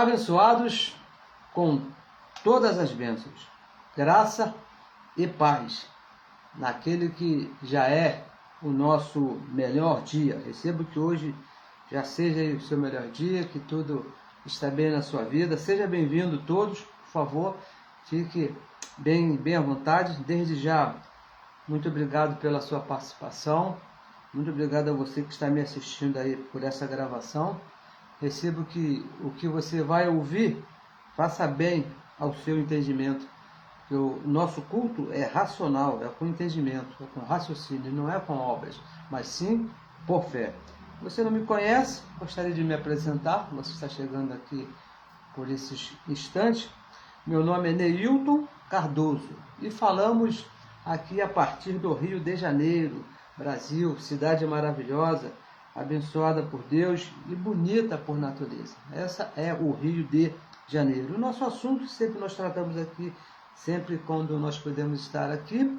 abençoados com todas as bênçãos, graça e paz, naquele que já é o nosso melhor dia. Recebo que hoje já seja o seu melhor dia, que tudo está bem na sua vida. Seja bem-vindo todos, por favor, fique bem à vontade. Desde já, muito obrigado pela sua participação, muito obrigado a você que está me assistindo aí por essa gravação. Recebo que o que você vai ouvir faça bem ao seu entendimento. O nosso culto é racional, é com entendimento, é com raciocínio, não é com obras, mas sim por fé. Você não me conhece, gostaria de me apresentar, você está chegando aqui por esses instantes. Meu nome é Neilton Cardoso e falamos aqui a partir do Rio de Janeiro, Brasil, cidade maravilhosa, abençoada por Deus e bonita por natureza. Essa é o Rio de Janeiro. O nosso assunto, sempre nós tratamos aqui, sempre quando nós podemos estar aqui,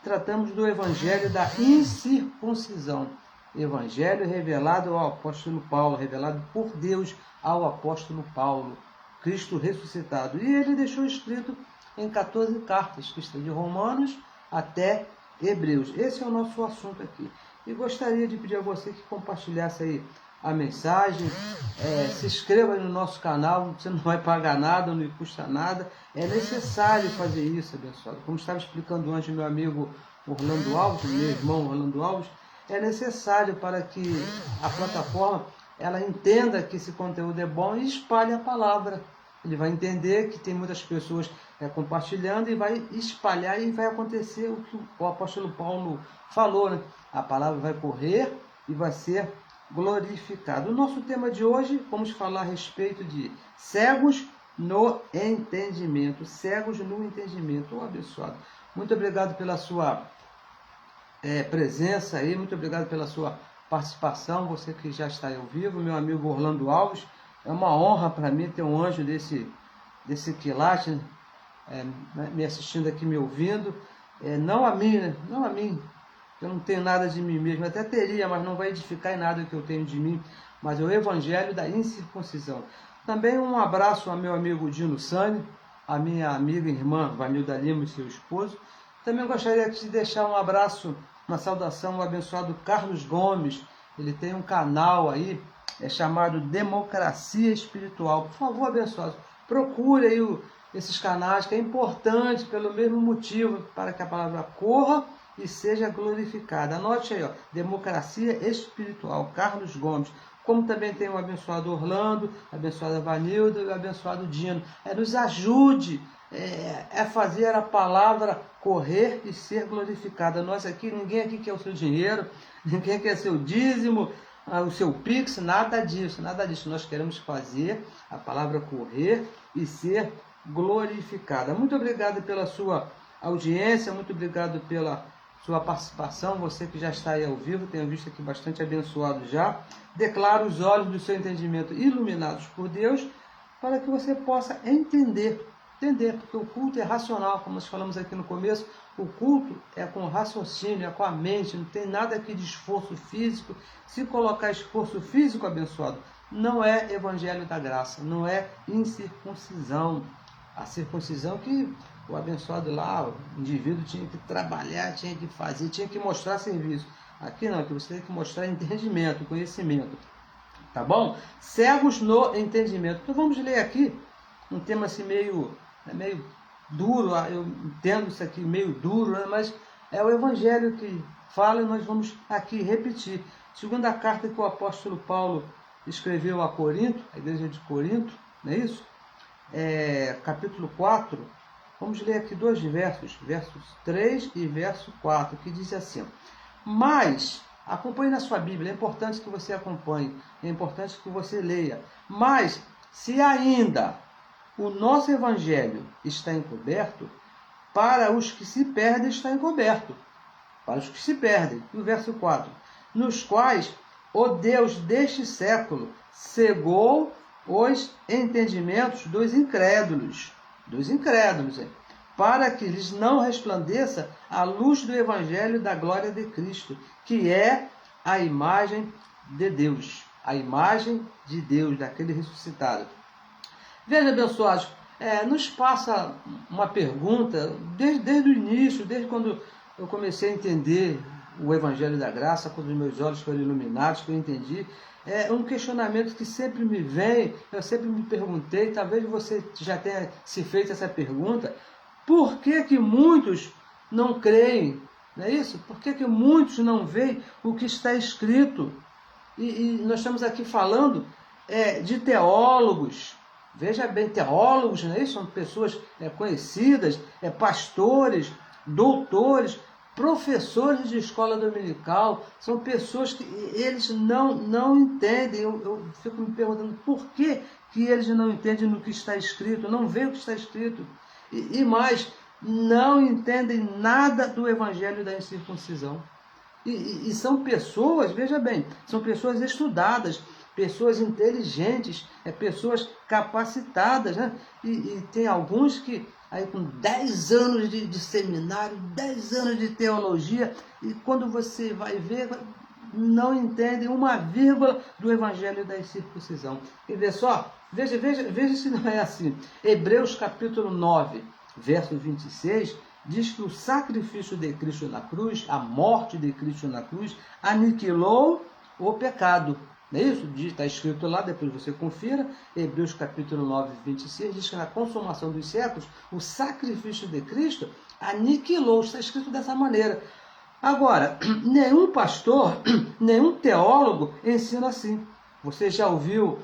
tratamos do Evangelho da incircuncisão. Evangelho revelado ao apóstolo Paulo, revelado por Deus ao apóstolo Paulo, Cristo ressuscitado. E ele deixou escrito em 14 cartas, que estão de Romanos até Hebreus. Esse é o nosso assunto aqui. E gostaria de pedir a você que compartilhasse aí a mensagem, se inscreva no nosso canal, você não vai pagar nada, não lhe custa nada, é necessário fazer isso, abençoado. Como estava explicando antes meu amigo Orlando Alves, meu irmão Orlando Alves, é necessário para que a plataforma ela entenda que esse conteúdo é bom e espalhe a palavra. Ele vai entender que tem muitas pessoas compartilhando e vai espalhar e vai acontecer o que o apóstolo Paulo falou, né? A palavra vai correr e vai ser glorificada. O nosso tema de hoje, vamos falar a respeito de cegos no entendimento. Cegos no entendimento. Abençoado. Muito obrigado pela sua presença aí, muito obrigado pela sua participação, você que já está aí ao vivo, meu amigo Orlando Alves. É uma honra para mim ter um anjo desse quilate me assistindo aqui, me ouvindo. Não a mim, né? Não a mim. Eu não tenho nada de mim mesmo. Até teria, mas não vai edificar em nada que eu tenho de mim. Mas é o Evangelho da incircuncisão. Também um abraço ao meu amigo Dino Sani, a minha amiga e irmã Vanilda Lima e seu esposo. Também gostaria de deixar um abraço, uma saudação ao abençoado Carlos Gomes. Ele tem um canal aí, chamado Democracia Espiritual. Por favor, abençoado, procure aí esses canais, que é importante pelo mesmo motivo, para que a palavra corra e seja glorificada. Anote aí, ó, Democracia Espiritual, Carlos Gomes. Como também tem o abençoado Orlando, a abençoada Vanilda e o abençoado Dino. Nos ajude a fazer a palavra correr e ser glorificada. Nós aqui, ninguém aqui quer o seu dinheiro, ninguém quer seu dízimo, o seu pix, nada disso, nada disso. Nós queremos fazer a palavra correr e ser glorificada. Muito obrigado pela sua audiência, muito obrigado pela sua participação, você que já está aí ao vivo, tenho visto aqui bastante abençoado já. Declaro os olhos do seu entendimento iluminados por Deus, para que você possa entender, porque o culto é racional, como nós falamos aqui no começo, o culto é com raciocínio, é com a mente, não tem nada aqui de esforço físico. Se colocar esforço físico, abençoado, não é evangelho da graça, não é incircuncisão. A circuncisão que o abençoado lá, o indivíduo tinha que trabalhar, tinha que fazer, tinha que mostrar serviço. Aqui não, aqui você tem que mostrar entendimento, conhecimento. Tá bom? Cegos no entendimento. Então vamos ler aqui um tema assim meio duro, eu entendo isso aqui meio duro, né? Mas é o Evangelho que fala e nós vamos aqui repetir. Segunda carta que o apóstolo Paulo escreveu a Corinto, a igreja de Corinto, não é isso? Capítulo 4, vamos ler aqui dois versos 3 e verso 4, que diz assim: mas, acompanhe na sua Bíblia, é importante que você acompanhe, é importante que você leia, mas, se ainda o nosso Evangelho está encoberto, para os que se perdem está encoberto, para os que se perdem. E o verso 4, nos quais o Deus deste século cegou os entendimentos dos incrédulos, para que lhes não resplandeça a luz do Evangelho da glória de Cristo, que é a imagem de Deus, daquele ressuscitado. Veja, abençoados, nos passa uma pergunta, desde o início, desde quando eu comecei a entender o Evangelho da Graça, quando os meus olhos foram iluminados, que eu entendi, é um questionamento que sempre me vem, eu sempre me perguntei, talvez você já tenha se feito essa pergunta, por que que muitos não creem? Não é isso? Por que que muitos não veem o que está escrito? E nós estamos aqui falando de teólogos, veja bem, teólogos, não é isso? São pessoas conhecidas, pastores, doutores, professores de escola dominical, são pessoas que eles não entendem. Eu fico me perguntando por que eles não entendem no que está escrito, não veem o que está escrito. E mais, não entendem nada do evangelho da incircuncisão. E são pessoas, veja bem, são pessoas estudadas, pessoas inteligentes, pessoas capacitadas, né? E tem alguns que, aí com 10 anos de seminário, 10 anos de teologia, e quando você vai ver, não entendem uma vírgula do evangelho da incircuncisão. E vê só, veja se não é assim. Hebreus capítulo 9, verso 26, diz que o sacrifício de Cristo na cruz, a morte de Cristo na cruz, aniquilou o pecado. Não é isso? Está escrito lá, depois você confira, Hebreus capítulo 9, 26, diz que na consumação dos séculos, o sacrifício de Cristo aniquilou, está escrito dessa maneira. Agora, nenhum pastor, nenhum teólogo ensina assim. Você já ouviu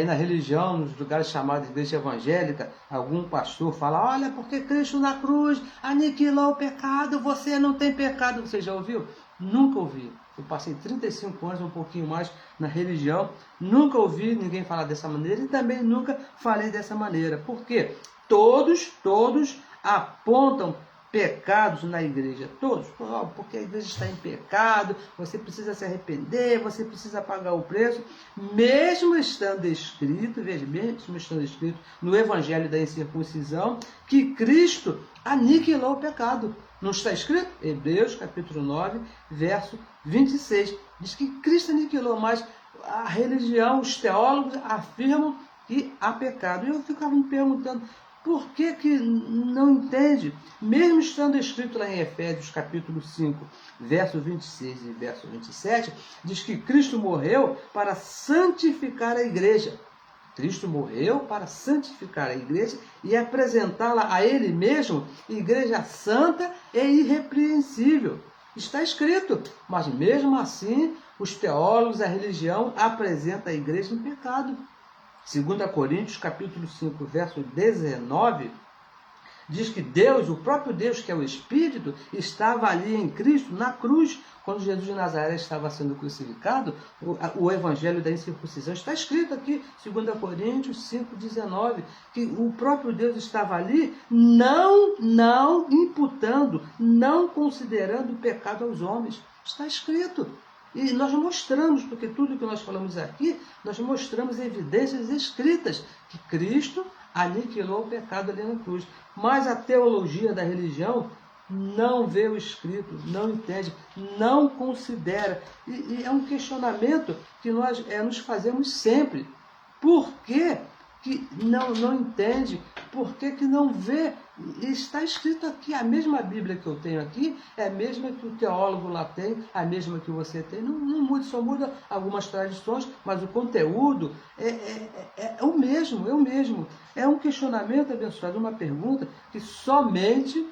na religião, nos lugares chamados de igreja evangélica, algum pastor fala, olha, porque Cristo na cruz aniquilou o pecado, você não tem pecado. Você já ouviu? Nunca ouvi. Eu passei 35 anos, um pouquinho mais, na religião, nunca ouvi ninguém falar dessa maneira e também nunca falei dessa maneira. Por quê? Todos apontam pecados na igreja, todos, porque a igreja está em pecado, você precisa se arrepender, você precisa pagar o preço, mesmo estando escrito, veja, mesmo estando escrito no Evangelho da Incircuncisão, que Cristo aniquilou o pecado. Não está escrito? Hebreus capítulo 9, verso 26, diz que Cristo aniquilou, mas a religião, os teólogos afirmam que há pecado. E eu ficava me perguntando, por que não entende? Mesmo estando escrito lá em Efésios capítulo 5, verso 26 e verso 27, diz que Cristo morreu para santificar a igreja. Cristo morreu para santificar a igreja e apresentá-la a Ele mesmo, igreja santa e irrepreensível. Está escrito, mas mesmo assim, os teólogos, a religião, apresentam a igreja em pecado. 2 Coríntios, capítulo 5, verso 19, diz que Deus, o próprio Deus, que é o Espírito, estava ali em Cristo, na cruz, quando Jesus de Nazaré estava sendo crucificado. O Evangelho da Incircuncisão está escrito aqui, 2 Coríntios 5, 19, que o próprio Deus estava ali, não imputando, não considerando o pecado aos homens. Está escrito. E nós mostramos, porque tudo que nós falamos aqui, nós mostramos evidências escritas que Cristo aniquilou o pecado ali na cruz. Mas a teologia da religião não vê o escrito, não entende, não considera. E é um questionamento que nós nos fazemos sempre. Por que não entende? Por que não vê? Está escrito aqui, a mesma Bíblia que eu tenho aqui, é a mesma que o teólogo lá tem, a mesma que você tem. Não muda, só muda algumas tradições, mas o conteúdo é o mesmo, é o mesmo. É um questionamento, abençoado, uma pergunta que somente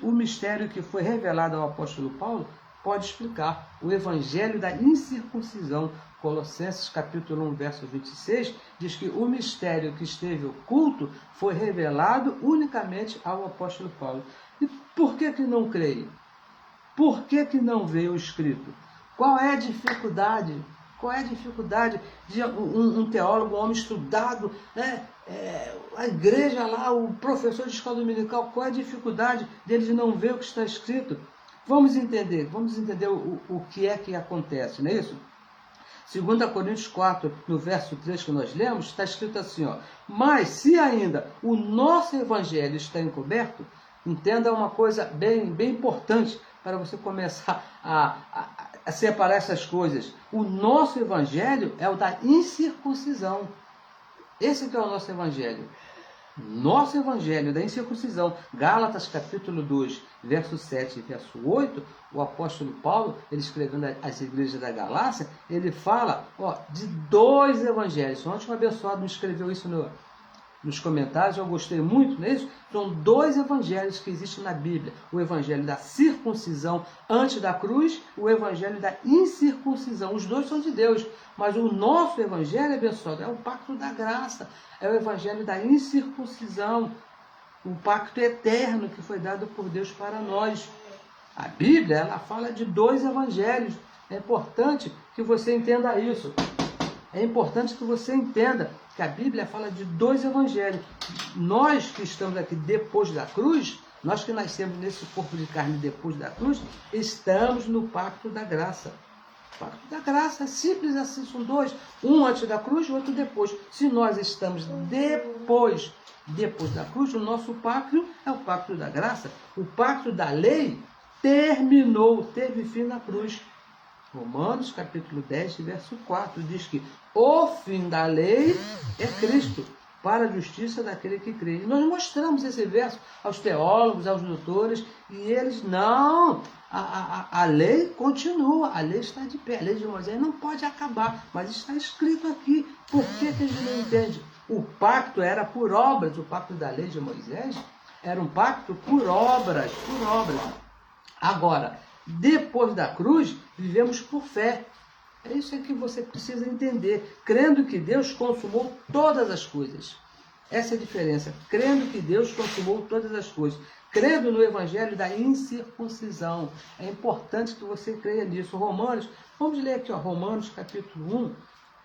o mistério que foi revelado ao apóstolo Paulo pode explicar. O Evangelho da Incircuncisão, Colossenses capítulo 1, verso 26, diz que o mistério que esteve oculto foi revelado unicamente ao apóstolo Paulo. E por que não creio? Por que não veio o escrito? Qual é a dificuldade? Qual é a dificuldade de um teólogo, um homem estudado, né? A igreja lá, o professor de escola dominical, qual é a dificuldade dele de não ver o que está escrito? Vamos entender o que é que acontece, não é isso? 2 Coríntios 4, no verso 3 que nós lemos, está escrito assim, ó, mas se ainda o nosso evangelho está encoberto, entenda uma coisa bem importante para você começar a separar essas coisas. O nosso evangelho é o da incircuncisão. Esse que é o nosso evangelho. Nosso evangelho da incircuncisão. Gálatas capítulo 2, verso 7 e verso 8, o apóstolo Paulo, ele escrevendo às igrejas da Galácia, ele fala de dois evangelhos. Ontem um abençoado me escreveu isso nos comentários, eu gostei muito, não é isso? São dois evangelhos que existem na Bíblia. O evangelho da circuncisão antes da cruz, o evangelho da incircuncisão. Os dois são de Deus, mas o nosso evangelho, abençoado, é o pacto da graça, é o evangelho da incircuncisão, o pacto eterno que foi dado por Deus para nós. A Bíblia, ela fala de dois evangelhos. É importante que você entenda isso. É importante que você entenda que a Bíblia fala de dois evangelhos. Nós que estamos aqui depois da cruz, nós que nascemos nesse corpo de carne depois da cruz, estamos no pacto da graça. O pacto da graça é simples assim, são dois. Um antes da cruz e o outro depois. Se nós estamos depois da cruz, o nosso pacto é o pacto da graça. O pacto da lei terminou, teve fim na cruz. Romanos capítulo 10, verso 4, diz que o fim da lei é Cristo, para a justiça daquele que crê. E nós mostramos esse verso aos teólogos, aos doutores, e eles, não, a lei continua, a lei está de pé, a lei de Moisés não pode acabar, mas está escrito aqui. Por que que eles não entendem? O pacto era por obras, o pacto da lei de Moisés era um pacto por obras, por obras. Agora, depois da cruz, vivemos por fé. É isso que você precisa entender. Crendo que Deus consumou todas as coisas. Essa é a diferença. Crendo que Deus consumou todas as coisas. Crendo no evangelho da incircuncisão. É importante que você creia nisso. Romanos, vamos ler aqui, Romanos capítulo 1,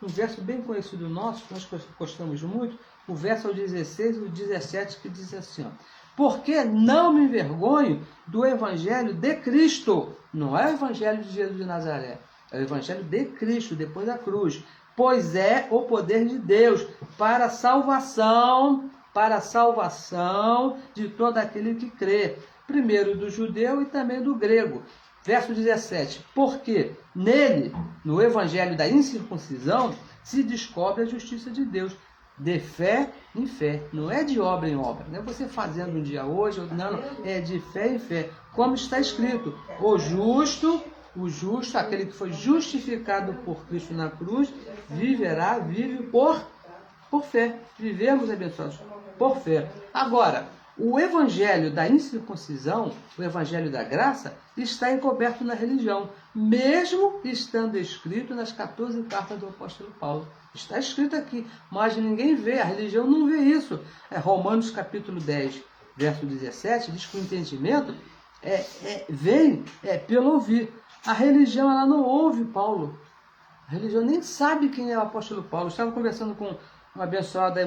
um verso bem conhecido nosso, que nós gostamos muito, o verso ao 16 e o 17, que diz assim, porque não me envergonho do evangelho de Cristo. Não é o evangelho de Jesus de Nazaré. É o evangelho de Cristo, depois da cruz. Pois é o poder de Deus para a salvação de todo aquele que crê. Primeiro do judeu e também do grego. Verso 17. Porque nele, no evangelho da incircuncisão, se descobre a justiça de Deus. De fé em fé, não é de obra em obra, não é você fazendo um dia hoje, não, é de fé em fé, como está escrito, o justo, aquele que foi justificado por Cristo na cruz, vive por fé, vivemos abençoados por fé. Agora, o evangelho da incircuncisão, o evangelho da graça, está encoberto na religião, mesmo estando escrito nas 14 cartas do apóstolo Paulo. Está escrito aqui, mas ninguém vê, a religião não vê isso. Romanos capítulo 10, verso 17, diz que o entendimento vem pelo ouvir. A religião, ela não ouve Paulo. A religião nem sabe quem é o apóstolo Paulo. Eu estava conversando com um abençoado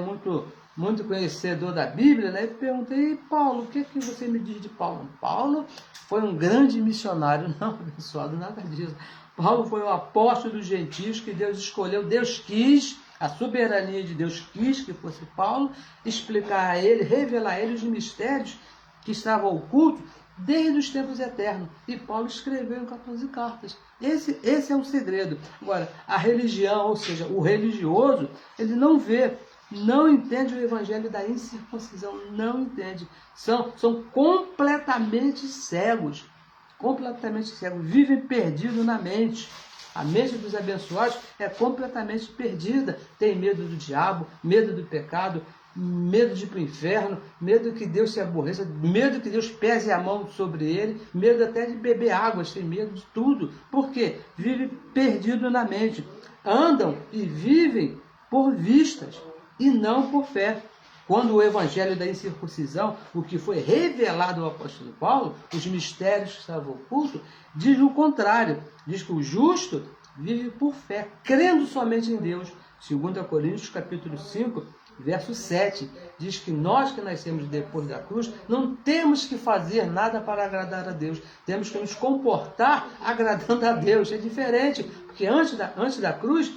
muito conhecedor da Bíblia, né? E perguntei, Paulo, o que você me diz de Paulo? Paulo foi um grande missionário. Não, abençoado, nada disso. Paulo foi o apóstolo dos gentios que Deus escolheu, Deus quis, a soberania de Deus quis que fosse Paulo, explicar a ele, revelar a ele os mistérios que estavam ocultos desde os tempos eternos. E Paulo escreveu em 14 cartas. Esse é o segredo. Agora, a religião, ou seja, o religioso, ele não vê, não entende o evangelho da incircuncisão, não entende. São completamente cegos. Completamente cego, vivem perdidos na mente. A mente dos abençoados é completamente perdida. Tem medo do diabo, medo do pecado, medo de ir para o inferno, medo que Deus se aborreça, medo que Deus pese a mão sobre ele, medo até de beber água, tem medo de tudo. Por quê? Vivem perdidos na mente. Andam e vivem por vistas e não por fé. Quando o evangelho da incircuncisão, o que foi revelado ao apóstolo Paulo, os mistérios que estavam ocultos, diz o contrário. Diz que o justo vive por fé, crendo somente em Deus. 2 Coríntios capítulo 5, verso 7, diz que nós que nascemos depois da cruz, não temos que fazer nada para agradar a Deus. Temos que nos comportar agradando a Deus. É diferente, porque antes da cruz,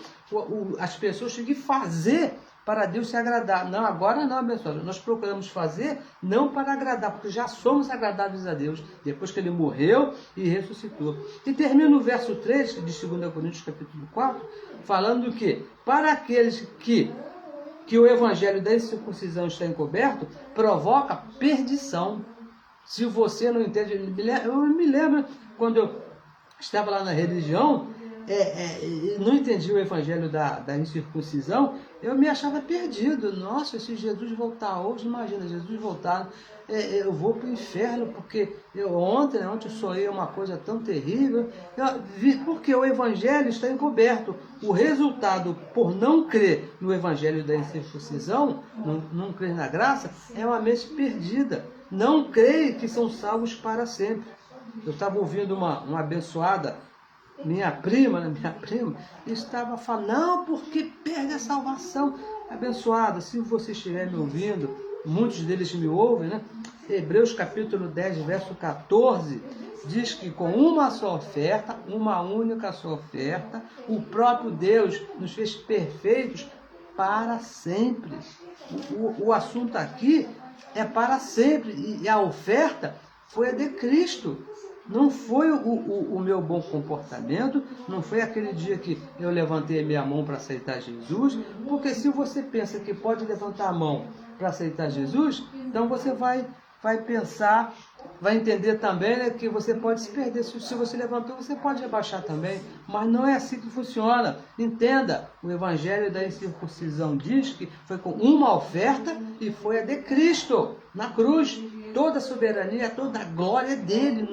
as pessoas tinham que fazer para Deus se agradar. Não, agora não, abençoado. Nós procuramos fazer não para agradar, porque já somos agradáveis a Deus, depois que Ele morreu e ressuscitou. E termina o verso 3 de 2 Coríntios capítulo 4, falando que para aqueles que que o evangelho da incircuncisão está encoberto, provoca perdição. Se você não entende, eu me lembro quando eu estava lá na religião, não entendi o evangelho da incircuncisão, eu me achava perdido. Nossa, se Jesus voltar hoje, imagina, Jesus voltar, eu vou para o inferno, porque ontem eu sonhei uma coisa tão terrível, porque o evangelho está encoberto. O resultado, por não crer no evangelho da incircuncisão, não crer na graça, é uma mente perdida. Não creem que são salvos para sempre. Eu estava ouvindo uma abençoada, minha prima, estava falando, não, porque perde a salvação. Abençoada, se você estiver me ouvindo, muitos deles me ouvem, né? Hebreus capítulo 10, verso 14, diz que com uma só oferta, uma única só oferta, o próprio Deus nos fez perfeitos para sempre. O assunto aqui é para sempre, e a oferta foi a de Cristo. Não foi o meu bom comportamento, não foi aquele dia que eu levantei a minha mão para aceitar Jesus, porque se você pensa que pode levantar a mão para aceitar Jesus, então você vai pensar, vai entender também, né, que você pode se perder. Se você levantou, você pode abaixar também, mas não é assim que funciona. Entenda, o evangelho da incircuncisão diz que foi com uma oferta e foi a de Cristo, na cruz. Toda a soberania, toda a glória é dele,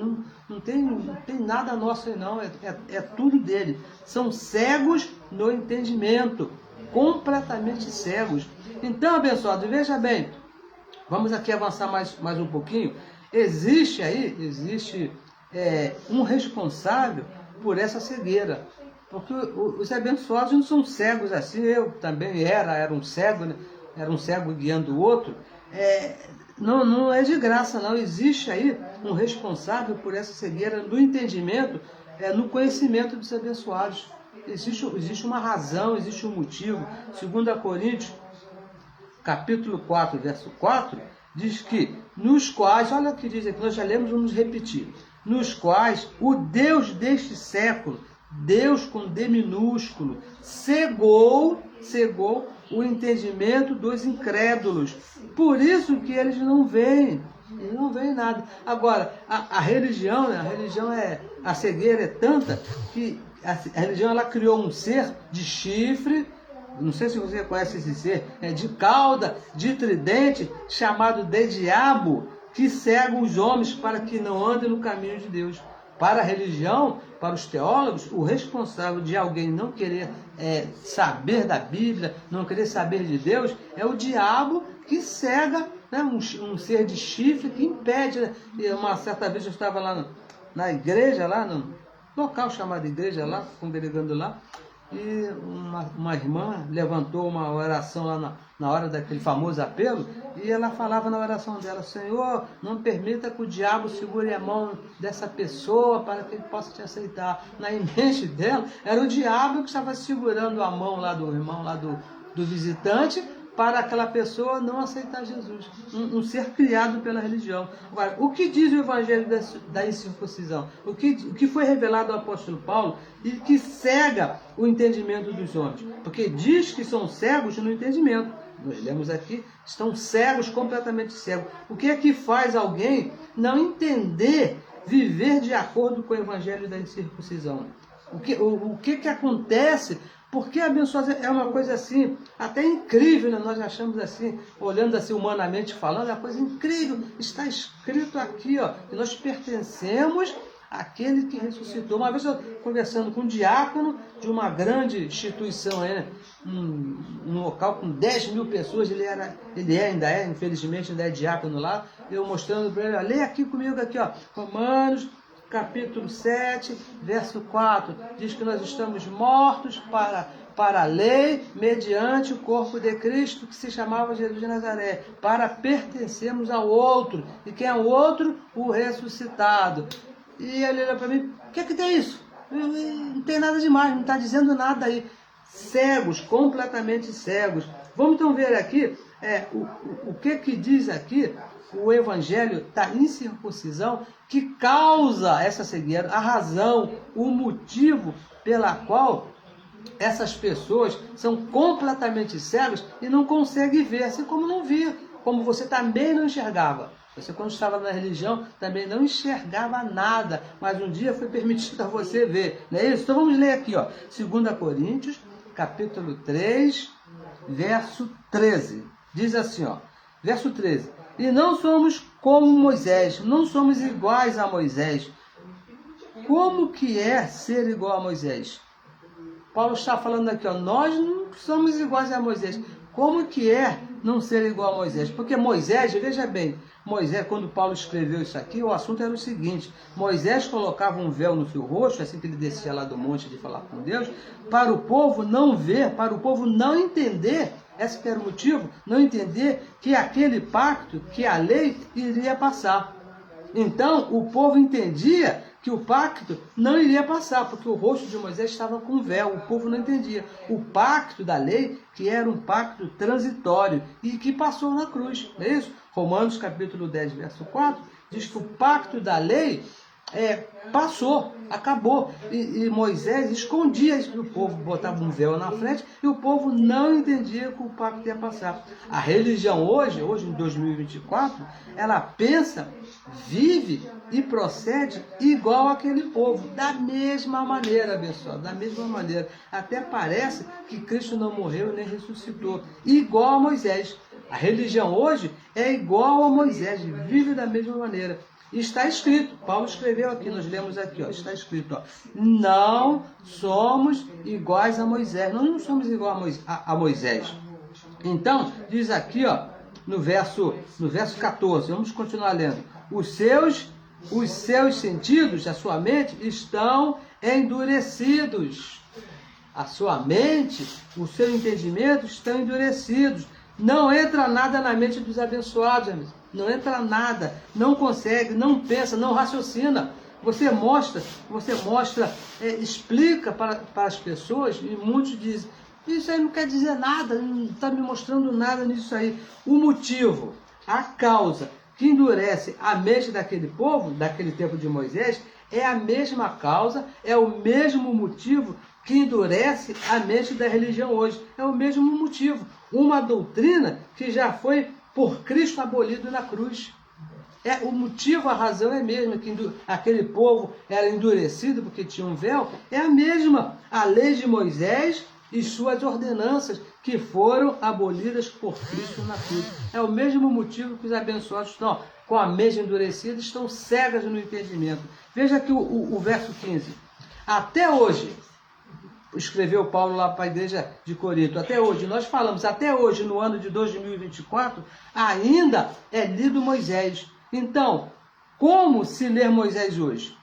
não tem nada nosso aí não, é tudo dele. São cegos no entendimento, completamente cegos. Então, abençoado, veja bem, vamos aqui avançar mais um pouquinho. Existe um responsável por essa cegueira, porque os abençoados não são cegos assim. Eu também era um cego, né? Era um cego guiando o outro. Não é de graça, não. Existe aí um responsável por essa cegueira do entendimento, no conhecimento dos abençoados. Existe uma razão, existe um motivo. 2 Coríntios, capítulo 4, verso 4, diz que, nos quais, olha o que diz aqui, nós já lemos, vamos repetir, nos quais o Deus deste século, Deus com D minúsculo, cegou o entendimento dos incrédulos. Por isso que eles não veem nada. Agora, a religião, né? A cegueira é tanta que a religião ela criou um ser de chifre, não sei se você conhece esse ser, de cauda, de tridente, chamado de diabo, que cega os homens para que não andem no caminho de Deus. Para a religião, para os teólogos, o responsável de alguém não querer saber da Bíblia, não querer saber de Deus, é o diabo que cega, né, um ser de chifre que impede. Né? E uma certa vez eu estava lá na igreja, lá no local chamado igreja, lá, congregando lá, e uma irmã levantou uma oração lá na hora daquele famoso apelo, e ela falava na oração dela, Senhor, não permita que o diabo segure a mão dessa pessoa para que ele possa te aceitar. Na mente dela, era o diabo que estava segurando a mão lá do irmão, lá do visitante, para aquela pessoa não aceitar Jesus, um ser criado pela religião. Agora, o que diz o evangelho da incircuncisão? O que foi revelado ao apóstolo Paulo e que cega o entendimento dos homens? Porque diz que são cegos no entendimento. Nós lemos aqui, estão cegos, completamente cegos. O que é que faz alguém não entender, viver de acordo com o evangelho da incircuncisão? O que acontece? Porque abençoar é uma coisa assim, até incrível, né? Nós achamos assim, olhando assim humanamente falando, é uma coisa incrível. Está escrito aqui, ó, que nós pertencemos àquele que ressuscitou. Uma vez eu conversando com um diácono de uma grande instituição, aí, né? Um local com 10 mil pessoas, ainda é, infelizmente ainda é diácono lá, eu mostrando para ele, ó, lê aqui comigo, aqui, ó, Romanos, capítulo 7, verso 4, diz que nós estamos mortos para a lei, mediante o corpo de Cristo, que se chamava Jesus de Nazaré, para pertencermos ao outro. E quem é o outro? O ressuscitado. E ele olha para mim, o que é que tem isso? Não tem nada demais, não está dizendo nada aí. Cegos, completamente cegos. Vamos então ver aqui, o que diz aqui o evangelho da incircuncisão que causa essa cegueira, a razão, o motivo pela qual essas pessoas são completamente cegas e não conseguem ver, assim como não via, como você também não enxergava. Você, quando estava na religião, também não enxergava nada, mas um dia foi permitido a você ver, não é isso? Então vamos ler aqui, ó, 2 Coríntios, capítulo 3, verso 13. Diz assim, ó, verso 13: e não somos como Moisés, não somos iguais a Moisés. Como que é ser igual a Moisés? Paulo está falando aqui, ó, nós não somos iguais a Moisés. Como que é não ser igual a Moisés? Porque Moisés, veja bem, Moisés, quando Paulo escreveu isso aqui, o assunto era o seguinte: Moisés colocava um véu no seu rosto, assim que ele descia lá do monte de falar com Deus, para o povo não ver, para o povo não entender, esse que era o motivo, não entender que aquele pacto, que a lei iria passar. Então, o povo entendia que o pacto não iria passar, porque o rosto de Moisés estava com véu, o povo não entendia. O pacto da lei, que era um pacto transitório e que passou na cruz, não é isso? Romanos capítulo 10, verso 4, diz que o pacto da lei passou, acabou. E Moisés escondia isso do povo, botava um véu na frente e o povo não entendia que o pacto ia passar. A religião hoje em 2024, ela pensa, vive e procede igual àquele povo, da mesma maneira, abençoado, da mesma maneira. Até parece que Cristo não morreu nem ressuscitou, igual a Moisés. A religião hoje é igual a Moisés, vive da mesma maneira. Está escrito, Paulo escreveu aqui, nós lemos aqui, ó, está escrito, ó, não somos iguais a Moisés, nós não somos iguais a Moisés. Então, diz aqui, ó, no verso 14, vamos continuar lendo, os seus sentidos, a sua mente, estão endurecidos. A sua mente, o seu entendimento estão endurecidos. Não entra nada na mente dos abençoados, amigos. Não entra nada, não consegue, não pensa, não raciocina. Você mostra, explica para as pessoas, e muitos dizem, isso aí não quer dizer nada, não está me mostrando nada nisso aí. O motivo, a causa que endurece a mente daquele povo, daquele tempo de Moisés, é a mesma causa, é o mesmo motivo que endurece a mente da religião hoje. É o mesmo motivo. Uma doutrina que já foi por Cristo abolido na cruz. O motivo, a razão é a mesma, que aquele povo era endurecido porque tinha um véu, é a mesma. A lei de Moisés e suas ordenanças que foram abolidas por Cristo na cruz. É o mesmo motivo que os abençoados estão com a mente endurecida, estão cegas no entendimento. Veja aqui o verso 15. Até hoje, escreveu Paulo lá para a igreja de Corinto, até hoje, nós falamos, até hoje, no ano de 2024, ainda é lido Moisés. Então, como se ler Moisés hoje?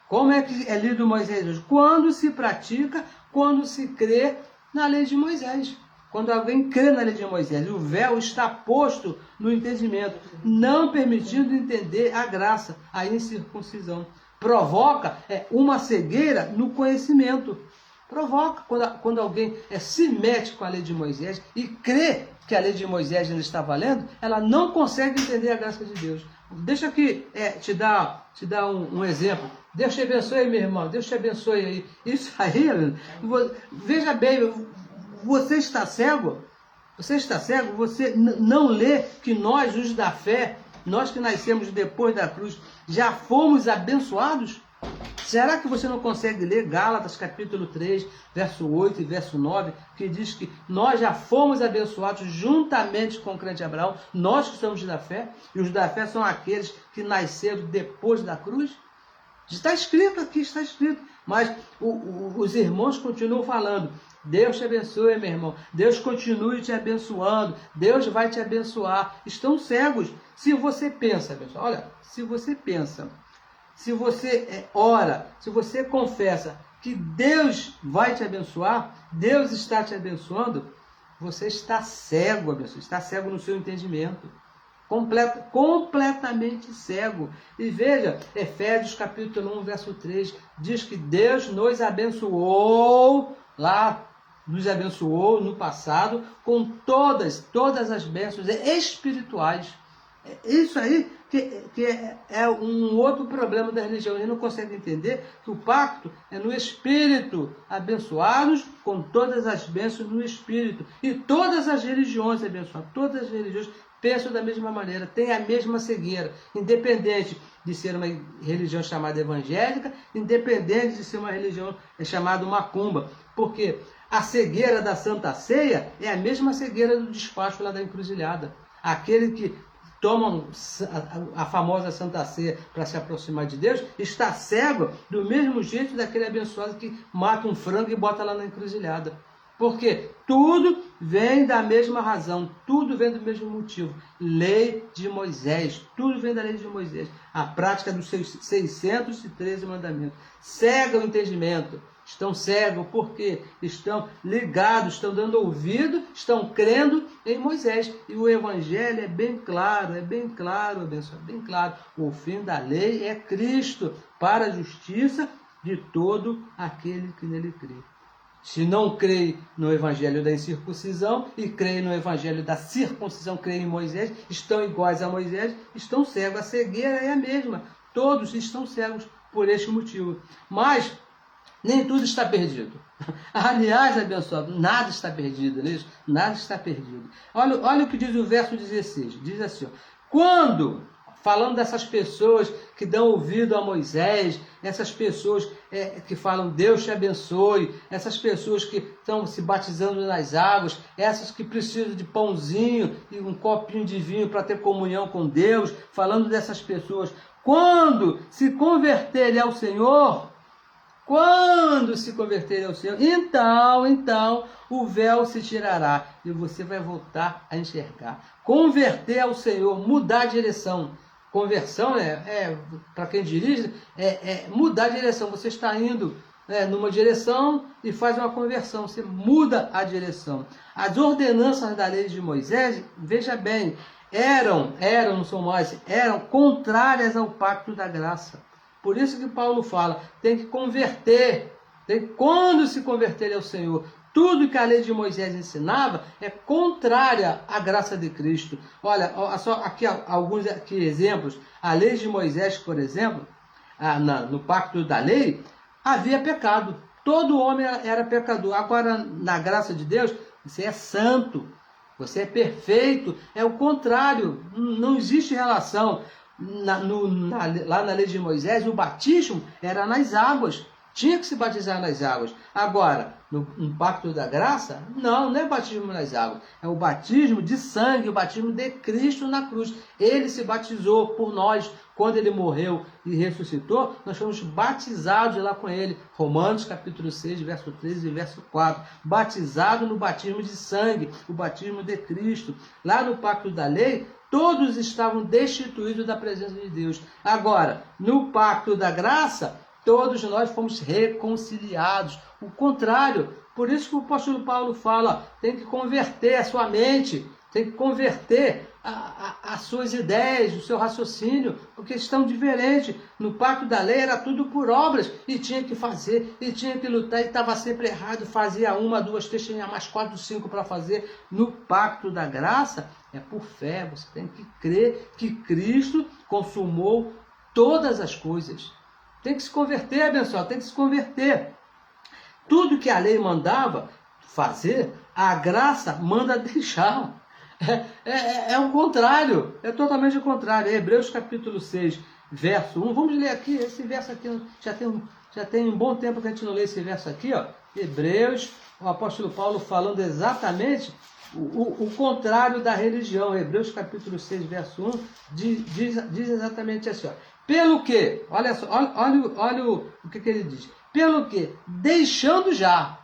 Como é que é lido Moisés hoje? Quando se pratica, quando se crê na lei de Moisés. Quando alguém crê na lei de Moisés, o véu está posto no entendimento, não permitindo entender a graça, a incircuncisão. Provoca uma cegueira no conhecimento. Provoca quando alguém se mete com a lei de Moisés e crê que a lei de Moisés ainda está valendo, ela não consegue entender a graça de Deus. Deixa aqui te dar um exemplo. Deus te abençoe, meu irmão. Deus te abençoe aí. Isso aí, veja bem, você está cego? Você está cego? Você não lê que nós, os da fé, nós que nascemos depois da cruz, já fomos abençoados? Será que você não consegue ler Gálatas capítulo 3, verso 8 e verso 9, que diz que nós já fomos abençoados juntamente com o crente Abraão, nós que somos da fé, e os da fé são aqueles que nasceram depois da cruz? Está escrito aqui, está escrito. Mas os irmãos continuam falando, Deus te abençoe, meu irmão, Deus continue te abençoando, Deus vai te abençoar. Estão cegos. Se você pensa, pessoal, olha, se você ora, se você confessa que Deus vai te abençoar, Deus está te abençoando, você está cego, abençoado, está cego no seu entendimento. Completamente cego. E veja, Efésios capítulo 1, verso 3, diz que Deus nos abençoou no passado com todas as bênçãos espirituais. Isso aí que é um outro problema da religião. Ele não consegue entender que o pacto é no Espírito, abençoados com todas as bênçãos no Espírito. E todas as religiões abençoadas, todas as religiões pensam da mesma maneira, têm a mesma cegueira, independente de ser uma religião chamada evangélica, independente de ser uma religião chamada macumba. Porque a cegueira da Santa Ceia é a mesma cegueira do despacho lá da encruzilhada. Aquele que toma a famosa Santa Ceia para se aproximar de Deus, está cego do mesmo jeito daquele abençoado que mata um frango e bota lá na encruzilhada. Porque tudo vem da mesma razão, tudo vem do mesmo motivo. Lei de Moisés, tudo vem da lei de Moisés. A prática dos 613 mandamentos. Cega o entendimento. Estão cegos porque estão ligados, estão dando ouvido, estão crendo em Moisés. E o Evangelho é bem claro, abençoado, bem claro. O fim da lei é Cristo para a justiça de todo aquele que nele crê. Se não crê no Evangelho da incircuncisão e crê no Evangelho da circuncisão, crê em Moisés, estão iguais a Moisés, estão cegos. A cegueira é a mesma. Todos estão cegos por este motivo. Mas nem tudo está perdido. Aliás, abençoado, nada está perdido, não é isso? Nada está perdido. Olha o que diz o verso 16. Diz assim, ó, quando, falando dessas pessoas que dão ouvido a Moisés, essas pessoas que falam Deus te abençoe, essas pessoas que estão se batizando nas águas, essas que precisam de pãozinho e um copinho de vinho para ter comunhão com Deus, falando dessas pessoas, quando se converterem ao Senhor, então o véu se tirará e você vai voltar a enxergar. Converter ao Senhor, mudar a direção. Conversão, para quem dirige, mudar a direção. Você está indo numa direção e faz uma conversão. Você muda a direção. As ordenanças da lei de Moisés, veja bem, eram contrárias ao pacto da graça. Por isso que Paulo fala, tem que converter, quando se converter ao Senhor, tudo que a lei de Moisés ensinava é contrária à graça de Cristo. Olha só aqui alguns exemplos. A lei de Moisés, por exemplo, no pacto da lei, havia pecado. Todo homem era pecador. Agora, na graça de Deus, você é santo, você é perfeito. É o contrário, não existe relação. Lá na lei de Moisés, o batismo era nas águas. Tinha que se batizar nas águas. Agora, no pacto da graça, não é batismo nas águas. É o batismo de sangue, o batismo de Cristo na cruz. Ele se batizou por nós. Quando ele morreu e ressuscitou, nós fomos batizados lá com ele. Romanos capítulo 6, verso 13 e verso 4. Batizado no batismo de sangue, o batismo de Cristo. Lá no pacto da lei, todos estavam destituídos da presença de Deus. Agora, no pacto da graça, todos nós fomos reconciliados. O contrário, por isso que o apóstolo Paulo fala, tem que converter a sua mente, tem que converter as suas ideias, o seu raciocínio, porque estão diferentes. No pacto da lei era tudo por obras, e tinha que fazer, e tinha que lutar, e estava sempre errado, fazia 1, 2, 3, tinha mais 4, 5 para fazer. No pacto da graça, é por fé, você tem que crer que Cristo consumou todas as coisas. Tem que se converter, abençoado, tem que se converter. Tudo que a lei mandava fazer, a graça manda deixar. É o contrário, é totalmente o contrário. Hebreus capítulo 6, verso 1. Vamos ler aqui, esse verso aqui, já tem um bom tempo que a gente não lê esse verso aqui, ó. Hebreus, o apóstolo Paulo falando exatamente o contrário da religião. Hebreus capítulo 6, verso 1, diz exatamente assim, ó. Pelo que, olha só, olha o que ele diz. Pelo que, deixando já,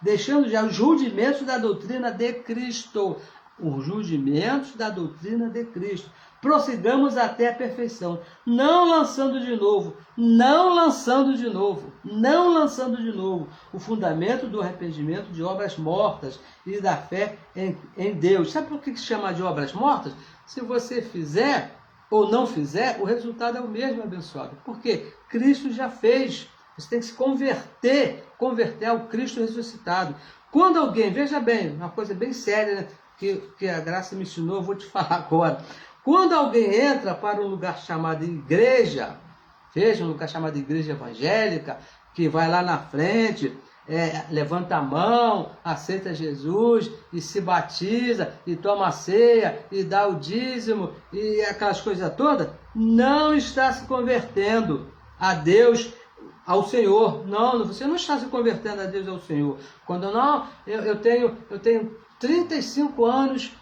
deixando já os rudimentos da doutrina de Cristo. Os rudimentos da doutrina de Cristo. Prossigamos até a perfeição, não lançando de novo o fundamento do arrependimento de obras mortas e da fé em Deus. Sabe por que se chama de obras mortas? Se você fizer ou não fizer, o resultado é o mesmo, abençoado. Porque Cristo já fez. Você tem que se converter ao Cristo ressuscitado. Quando alguém, veja bem, uma coisa bem séria, né, que a graça me ensinou, eu vou te falar agora. Quando alguém entra para um lugar chamado igreja, veja, um lugar chamado igreja evangélica, que vai lá na frente, levanta a mão, aceita Jesus e se batiza e toma a ceia e dá o dízimo e aquelas coisas todas, não está se convertendo a Deus, ao Senhor. Não, você não está se convertendo a Deus, ao Senhor. Quando não, eu tenho 35 anos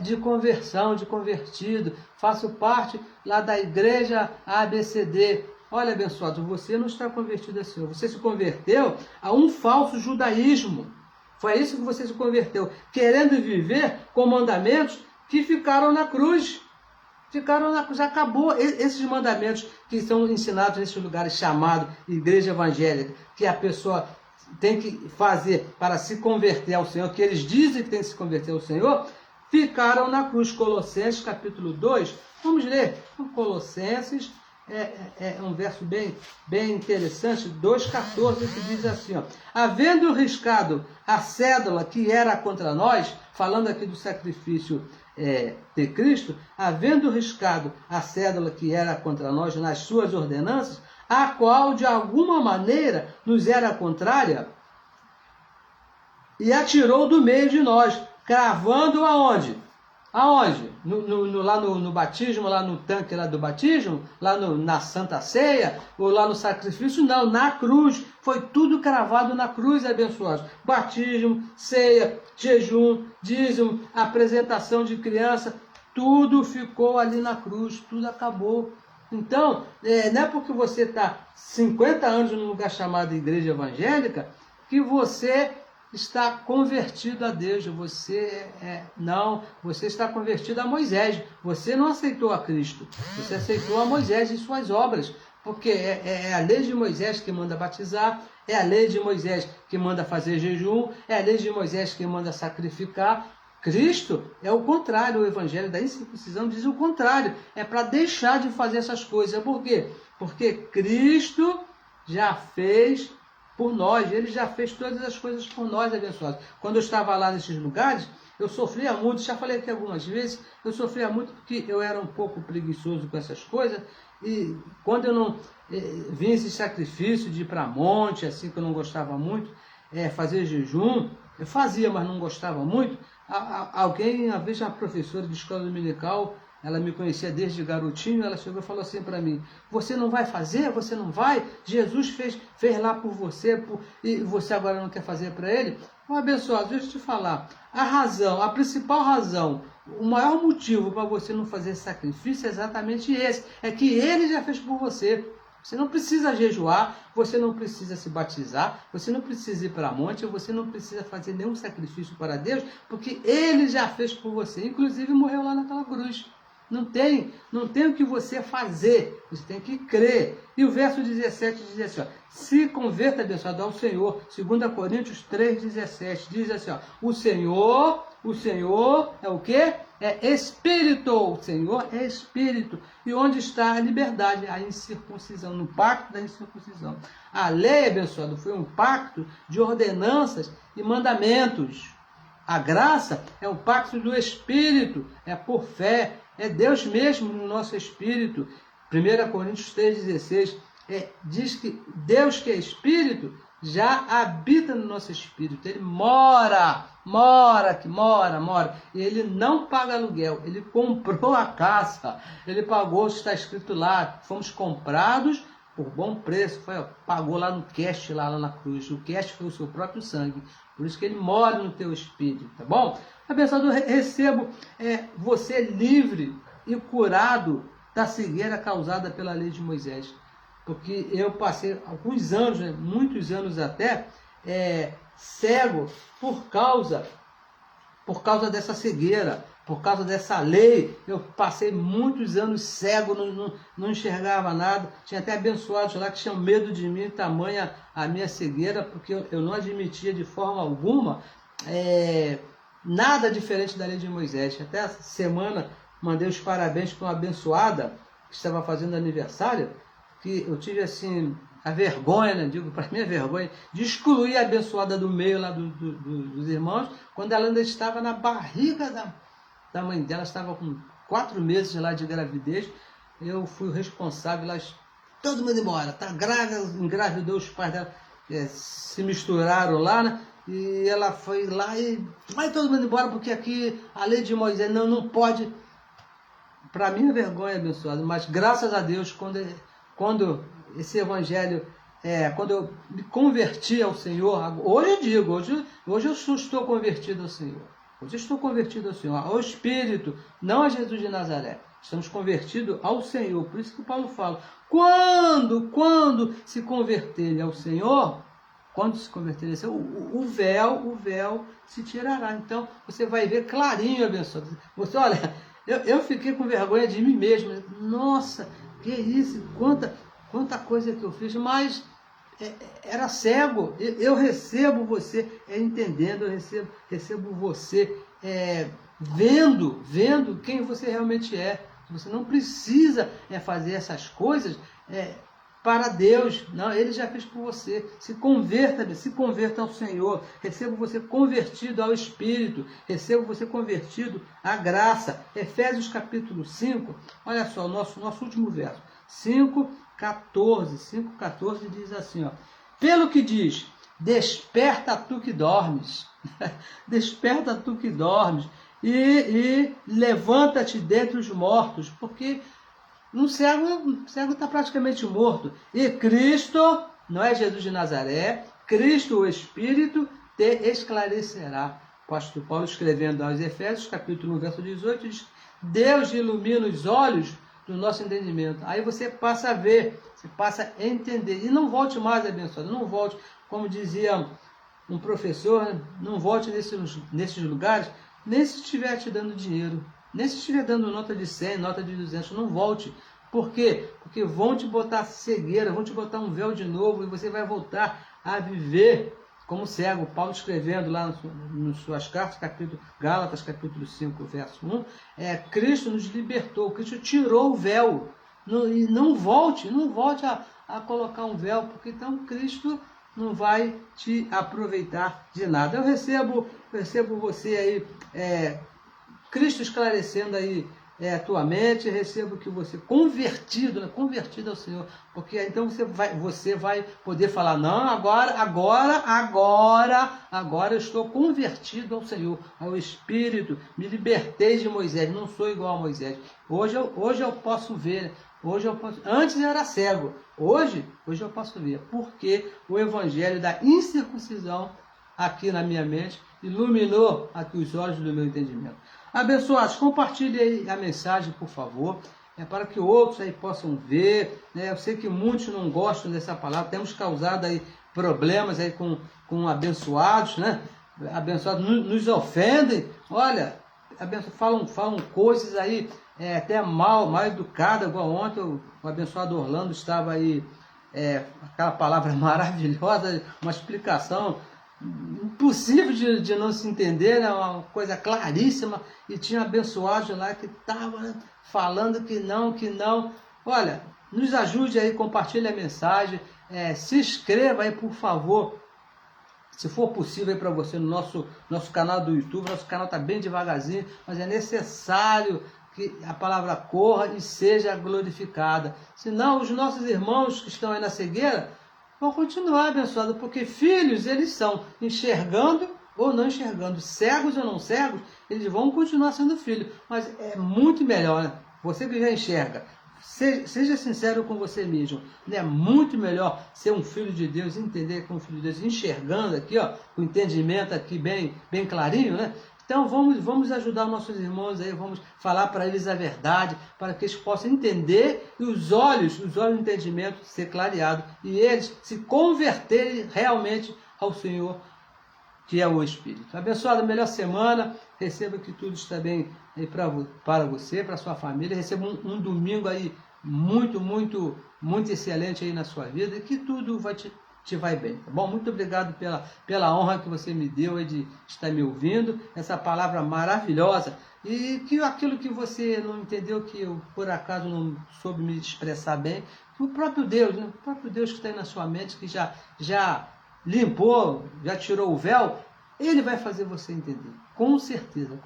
de conversão, de convertido, faço parte lá da igreja ABCD. Olha, abençoado, você não está convertido a Senhor, você se converteu a um falso judaísmo. Foi isso que você se converteu, querendo viver com mandamentos que ficaram na cruz. Ficaram na cruz, acabou. Esses mandamentos que são ensinados nesses lugares chamados igreja evangélica, que a pessoa tem que fazer para se converter ao Senhor, que eles dizem que tem que se converter ao Senhor, ficaram na cruz. Colossenses capítulo 2, vamos ler. Colossenses é um verso bem interessante, 2,14, que diz assim, ó: havendo riscado a cédula que era contra nós, falando aqui do sacrifício de Cristo, havendo riscado a cédula que era contra nós nas suas ordenanças, a qual de alguma maneira nos era contrária, e atirou do meio de nós, cravando aonde? Aonde? Lá no batismo, lá no tanque lá do batismo, lá na Santa Ceia, ou lá no sacrifício? Não, na cruz. Foi tudo cravado na cruz, abençoados. Batismo, ceia, jejum, dízimo, apresentação de criança, tudo ficou ali na cruz, tudo acabou. Então, não é porque você está 50 anos num lugar chamado igreja evangélica que você está convertido a Deus. Você não, você está convertido a Moisés. Você não aceitou a Cristo, você aceitou a Moisés e suas obras, porque é a lei de Moisés que manda batizar, é a lei de Moisés que manda fazer jejum, é a lei de Moisés que manda sacrificar. Cristo é o contrário, o evangelho da incircuncisão diz o contrário, é para deixar de fazer essas coisas. Por quê? Porque Cristo já fez por nós, ele já fez todas as coisas por nós, abençoados. Quando eu estava lá nesses lugares, eu sofria muito, já falei aqui algumas vezes, eu sofria muito porque eu era um pouco preguiçoso com essas coisas, e quando eu não vinha esse sacrifício de ir para monte, assim, que eu não gostava muito, fazer jejum, eu fazia, mas não gostava muito. Alguém, uma vez, uma professora de escola dominical, ela me conhecia desde garotinho, ela chegou e falou assim para mim: você não vai fazer? Você não vai? Jesus fez lá por você, e você agora não quer fazer para ele? Abençoado, deixa eu te falar. A principal razão, o maior motivo para você não fazer sacrifício é exatamente esse. É que ele já fez por você. Você não precisa jejuar, você não precisa se batizar, você não precisa ir para monte, você não precisa fazer nenhum sacrifício para Deus, porque ele já fez por você. Inclusive morreu lá naquela cruz. Não tem o que você fazer, você tem que crer. E o verso 17 diz assim, ó: se converta, abençoado, ao Senhor. 2 Coríntios 3,17 diz assim, ó: o Senhor é o quê? É Espírito. O Senhor é Espírito. E onde está a liberdade? A incircuncisão, no pacto da incircuncisão. A lei, abençoado, foi um pacto de ordenanças e mandamentos. A graça é o pacto do Espírito, é por fé, é Deus mesmo no nosso espírito. 1 Coríntios 3,16 diz que Deus, que é Espírito, já habita no nosso espírito. Ele mora. E ele não paga aluguel, ele comprou a casa, ele pagou, está escrito lá, fomos comprados por bom preço, pagou lá no cash, lá na cruz. O cash foi o seu próprio sangue. Por isso que ele mora no teu espírito, tá bom? Abençoado, recebo você livre e curado da cegueira causada pela lei de Moisés. Porque eu passei alguns anos, muitos anos até, cego por causa dessa cegueira, por causa dessa lei. Eu passei muitos anos cego, não enxergava nada. Tinha até abençoados lá que tinham medo de mim, tamanha a minha cegueira, porque eu não admitia de forma alguma nada diferente da lei de Moisés. Até essa semana mandei os parabéns para uma abençoada que estava fazendo aniversário, que eu tive assim a vergonha, né? Digo, para mim a vergonha, de excluir a abençoada do meio lá dos irmãos, quando ela ainda estava na barriga da mãe dela, estava com 4 meses lá de gravidez. Eu fui o responsável, lá, todo mundo embora, tá grávida, engravidou, os pais dela se misturaram lá, né? E ela foi lá e vai todo mundo embora, porque aqui a lei de Moisés não pode. Para mim é vergonha, abençoado, mas graças a Deus, quando esse evangelho, quando eu me converti ao Senhor, hoje eu digo, hoje eu estou convertido ao Senhor. Hoje eu estou convertido ao Senhor, ao Espírito, não a Jesus de Nazaré. Estamos convertidos ao Senhor. Por isso que Paulo fala, quando se converterem ao Senhor, quando se converterem ao Senhor, o véu se tirará. Então, você vai ver clarinho, abençoado. Você, olha, eu fiquei com vergonha de mim mesmo. Nossa, que isso, quanta coisa que eu fiz, mas era cego. Eu recebo você entendendo, eu recebo você vendo quem você realmente é. Você não precisa fazer essas coisas para Deus. Não, Ele já fez por você. Se converta ao Senhor. Receba você convertido ao Espírito. Receba você convertido à graça. Efésios capítulo 5, olha só, nosso último verso. 5,14 diz assim, ó. Pelo que diz, desperta tu que dormes. Desperta tu que dormes. E levanta-te dentre os mortos, porque o cego está praticamente morto. E Cristo, não é Jesus de Nazaré, Cristo, o Espírito, te esclarecerá. O apóstolo Paulo, escrevendo aos Efésios, capítulo 1, verso 18, diz, Deus ilumina os olhos do nosso entendimento. Aí você passa a ver, você passa a entender. E não volte mais, abençoado, não volte, como dizia um professor, não volte nesses lugares, nem se estiver te dando dinheiro, nem se estiver dando nota de 100, nota de 200, não volte. Por quê? Porque vão te botar cegueira, vão te botar um véu de novo e você vai voltar a viver como cego. Paulo escrevendo lá nas suas cartas, Gálatas capítulo 5, verso 1, Cristo nos libertou, Cristo tirou o véu. E não volte a colocar um véu, porque então Cristo não vai te aproveitar de nada. Eu recebo você aí, Cristo esclarecendo aí a tua mente, recebo que você convertido ao Senhor, porque então você vai poder falar, não, agora eu estou convertido ao Senhor, ao Espírito, me libertei de Moisés, não sou igual a Moisés. Hoje eu posso ver, antes eu era cego, hoje eu posso ver, porque o evangelho da incircuncisão aqui na minha mente iluminou aqui os olhos do meu entendimento. Abençoados, compartilhe aí a mensagem, por favor, para que outros aí possam ver, né? Eu sei que muitos não gostam dessa palavra, temos causado aí problemas aí com abençoados, né? Abençoados nos ofendem, olha, falam coisas aí até mal educadas, igual ontem o abençoado Orlando estava aí, aquela palavra maravilhosa, uma explicação impossível de não se entender, né? Uma coisa claríssima, e tinha abençoados lá que estavam falando que não. Olha, nos ajude aí, compartilhe a mensagem, se inscreva aí, por favor, se for possível aí para você no nosso canal do YouTube. Nosso canal está bem devagarzinho, mas é necessário que a palavra corra e seja glorificada. Senão os nossos irmãos que estão aí na cegueira vão continuar abençoados, porque filhos eles são, enxergando ou não enxergando, cegos ou não cegos, eles vão continuar sendo filhos. Mas é muito melhor, né? Você que já enxerga, seja sincero com você mesmo, é muito melhor ser um filho de Deus, entender que é um filho de Deus, enxergando aqui, ó, com o entendimento aqui bem clarinho, né? Então vamos ajudar nossos irmãos aí, vamos falar para eles a verdade, para que eles possam entender e os olhos do entendimento ser clareados e eles se converterem realmente ao Senhor, que é o Espírito. Abençoada, melhor semana, receba que tudo está bem aí para você, para sua família, receba um domingo aí muito excelente aí na sua vida e que tudo te vai bem, tá bom? Muito obrigado pela honra que você me deu aí de estar me ouvindo, essa palavra maravilhosa, e que aquilo que você não entendeu, que eu por acaso não soube me expressar bem, O próprio Deus, né? O próprio Deus que está aí na sua mente, que já limpou, já tirou o véu, ele vai fazer você entender. Com certeza,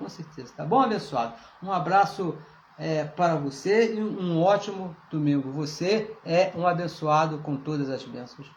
tá bom, abençoado? Um abraço para você e um ótimo domingo. Você é um abençoado com todas as bênçãos.